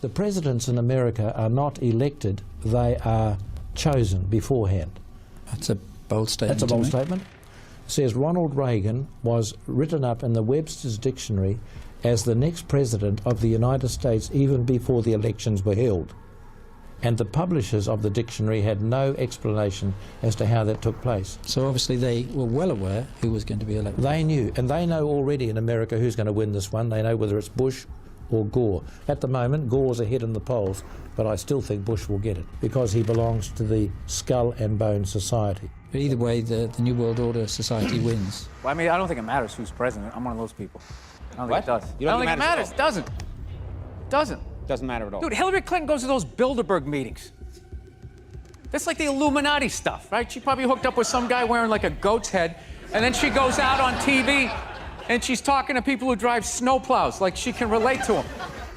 The presidents in America are not elected, they are chosen beforehand. That's a bold statement. That's a bold statement. It says Ronald Reagan was written up in the Webster's Dictionary as the next president of the United States even before the elections were held. And the publishers of the dictionary had no explanation as to how that took place. So obviously they were well aware who was going to be elected. They knew, and they know already in America who's going to win this one. They know whether it's Bush or Gore. At the moment, Gore's ahead in the polls, but I still think Bush will get it because he belongs to the skull and bone society. But either way, the New World Order society wins. Well, I mean, I don't think it matters who's president. I'm one of those people. I don't think it does. You don't I don't think it matters. It doesn't. Doesn't. Doesn't matter at all. Dude, Hillary Clinton goes to those Bilderberg meetings. That's like the Illuminati stuff, right? She probably hooked up with some guy wearing like a goat's head, and then she goes out on TV and she's talking to people who drive snowplows, like she can relate to them.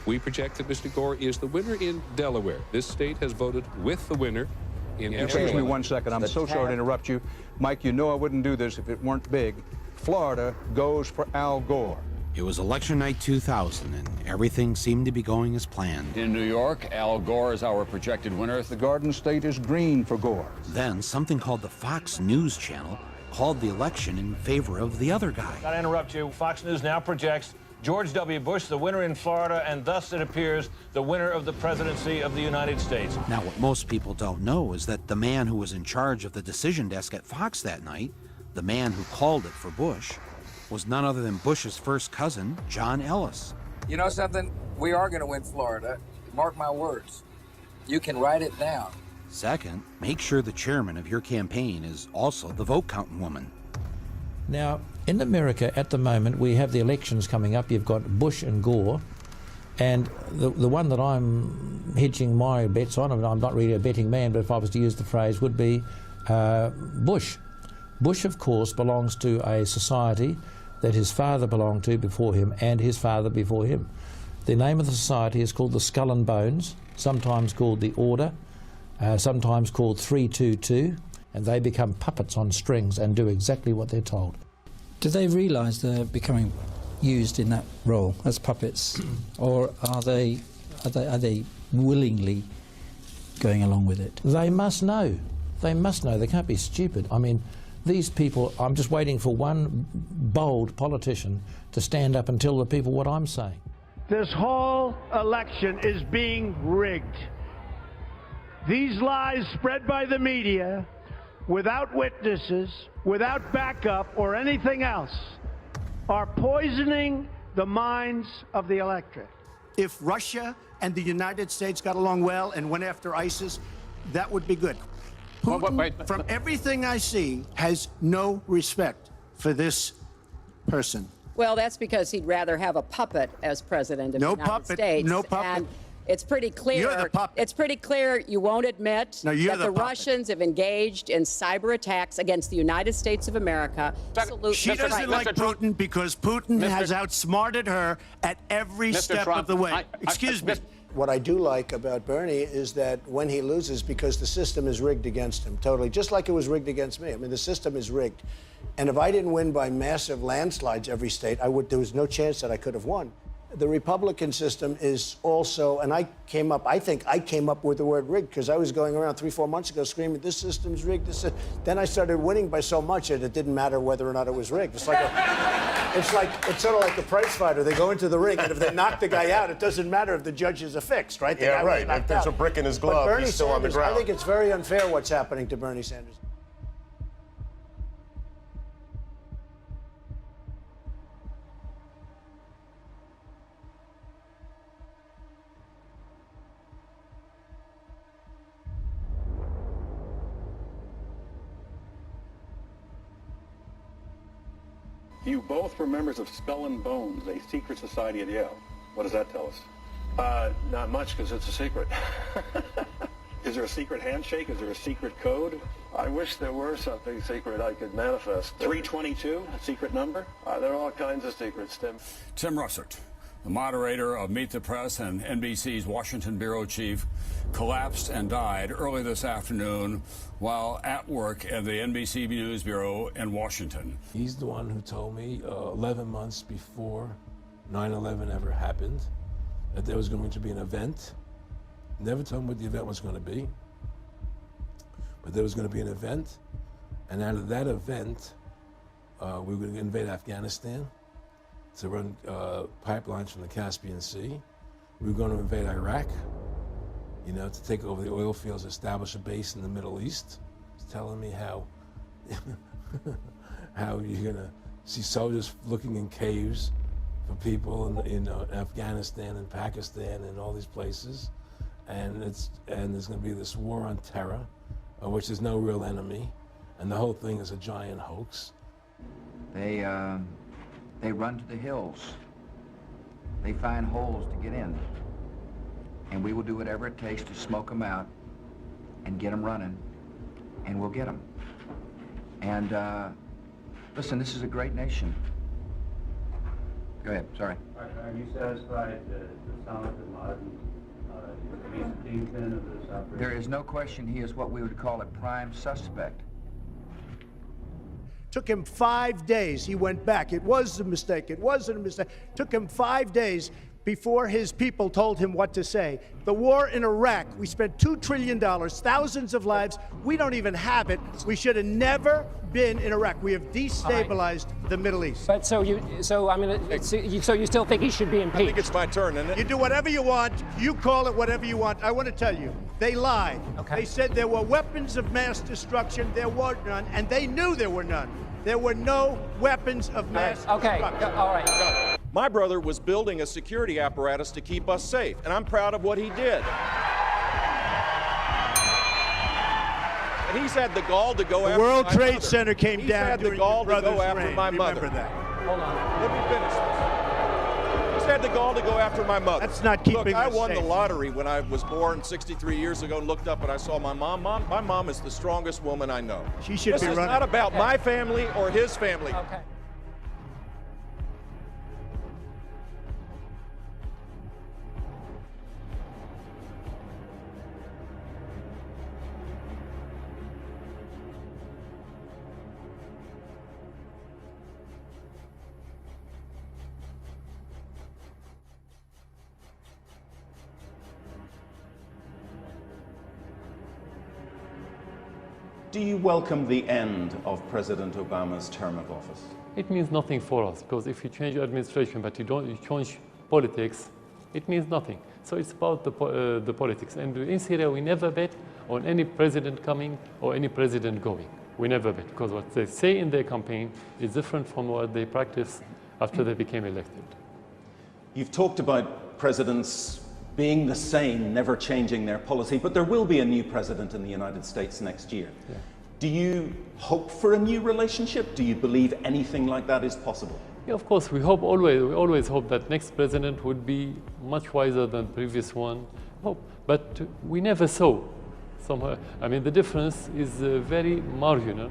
We project that Mr. Gore is the winner in Delaware. This state has voted with the winner in Excuse me 1 second. I'm so sorry to interrupt you. Mike, you know I wouldn't do this if it weren't big. Florida goes for Al Gore. It was election night 2000, and everything seemed to be going as planned. In New York, Al Gore is our projected winner. The Garden State is green for Gore. Then something called the Fox News Channel called the election in favor of the other guy. Gotta interrupt you. Fox News now projects George W. Bush the winner in Florida, and thus it appears the winner of the presidency of the United States. Now, what most people don't know is that the man who was in charge of the decision desk at Fox that night, the man who called it for Bush, was none other than Bush's first cousin, John Ellis. You know something? We are going to win Florida. Mark my words. You can write it down. Second, make sure the chairman of your campaign is also the vote counting woman. Now, in America at the moment, we have the elections coming up. You've got Bush and Gore, and the one that I'm hedging my bets on, and I'm not really a betting man, but if I was to use the phrase, would be Bush. Bush, of course, belongs to a society that his father belonged to before him and his father before him. The name of the society is called the Skull and Bones, sometimes called the Order, sometimes called 322, and they become puppets on strings and do exactly what they're told. Do they realise they're becoming used in that role as puppets, or are they willingly going along with it? They must know. They must know. They can't be stupid. I mean, these people, I'm just waiting for one bold politician to stand up and tell the people what I'm saying. This whole election is being rigged. These lies spread by the media, without witnesses, without backup or anything else, are poisoning the minds of the electorate. If Russia and the United States got along well and went after ISIS, that would be good. Putin, from everything I see, has no respect for this person. Well, that's because he'd rather have a puppet as president of the United States. No puppet. And it's pretty clear. You're the puppet. It's pretty clear you won't admit that the Russians have engaged in cyber attacks against the United States of America. She doesn't like Putin because Putin has outsmarted her at every step of the way. Excuse me. What I do like about Bernie is that when he loses, because the system is rigged against him, totally, just like it was rigged against me. I mean, the system is rigged. And if I didn't win by massive landslides every state, there was no chance that I could have won. The Republican system is also, and I think I came up with the word rigged because I was going around 3-4 months ago screaming, this system's rigged. Then I started winning by so much that it didn't matter whether or not it was rigged. It's sort of like a prize fighter. They go into the ring, and if they knock the guy out, it doesn't matter if the judge is affixed, right? Yeah, right. If there's a brick in his glove, he's still on the ground. I think it's very unfair what's happening to Bernie Sanders. You both were members of Skull and Bones, a secret society at Yale. What does that tell us? Not much, because it's a secret. Is there a secret handshake? Is there a secret code? I wish there were something secret I could manifest. 322, a secret number? There are all kinds of secrets, Tim. Tim Russert, the moderator of Meet the Press and NBC's Washington bureau chief, collapsed and died early this afternoon while at work at the NBC News Bureau in Washington. He's the one who told me 11 months before 9/11 ever happened that there was going to be an event. Never told him what the event was going to be. But there was going to be an event. And out of that event, we were going to invade Afghanistan to run pipelines from the Caspian Sea. We were going to invade Iraq, you know, to take over the oil fields, establish a base in the Middle East. He's telling me how, how you're going to see soldiers looking in caves for people in Afghanistan and Pakistan and all these places. And there's going to be this war on terror, of which there's no real enemy. And the whole thing is a giant hoax. They run to the hills. They find holes to get in. And we will do whatever it takes to smoke them out and get them running, and we'll get them. And listen, this is a great nation. Go ahead, sorry. Are you satisfied that Osama bin Laden is the kingpin of this operation? There is no question he is what we would call a prime suspect. Took him 5 days. He went back. It was a mistake. It wasn't a mistake. Took him 5 days before his people told him what to say. The war in Iraq, we spent $2 trillion, thousands of lives. We don't even have it. We should have never been in Iraq. We have destabilized the Middle East. But so you still think he should be impeached? I think it's my turn, isn't it? You do whatever you want. You call it whatever you want. I want to tell you, they lied. Okay. They said there were weapons of mass destruction. There were none, and they knew there were none. There were no weapons of mass destruction. All right. My brother was building a security apparatus to keep us safe, and I'm proud of what he did. And he's had the gall to go after the World my Trade mother. Center came He's down had the during gall your to go brother's after reign. my Remember mother. that. Hold on. Let me finish this. He's had the gall to go after my mother. That's not keeping Look, I us won safe. the lottery when I was born 63 years ago and looked up and I saw my mom. My mom is the strongest woman I know. She should this be is running. not about my family or his family. Okay. Do you welcome the end of President Obama's term of office? It means nothing for us, because if you change administration but you change politics, it means nothing. So it's about the politics. And in Syria, we never bet on any president coming or any president going. We never bet, because what they say in their campaign is different from what they practice after they became elected. You've talked about presidents being the same, never changing their policy, but there will be a new president in the United States next year. Yeah. Do you hope for a new relationship? Do you believe anything like that is possible? Yeah, of course, we always hope that next president would be much wiser than the previous one. But we never saw somehow. I mean, the difference is very marginal.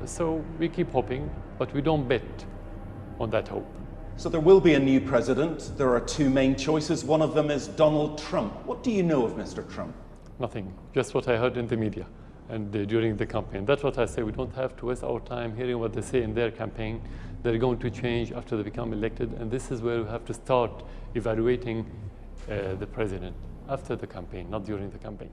So we keep hoping, but we don't bet on that hope. So there will be a new president. There are two main choices. One of them is Donald Trump. What do you know of Mr. Trump? Nothing, just what I heard in the media and during the campaign. That's what I say. We don't have to waste our time hearing what they say in their campaign. They're going to change after they become elected, and this is where we have to start evaluating the president after the campaign, not during the campaign.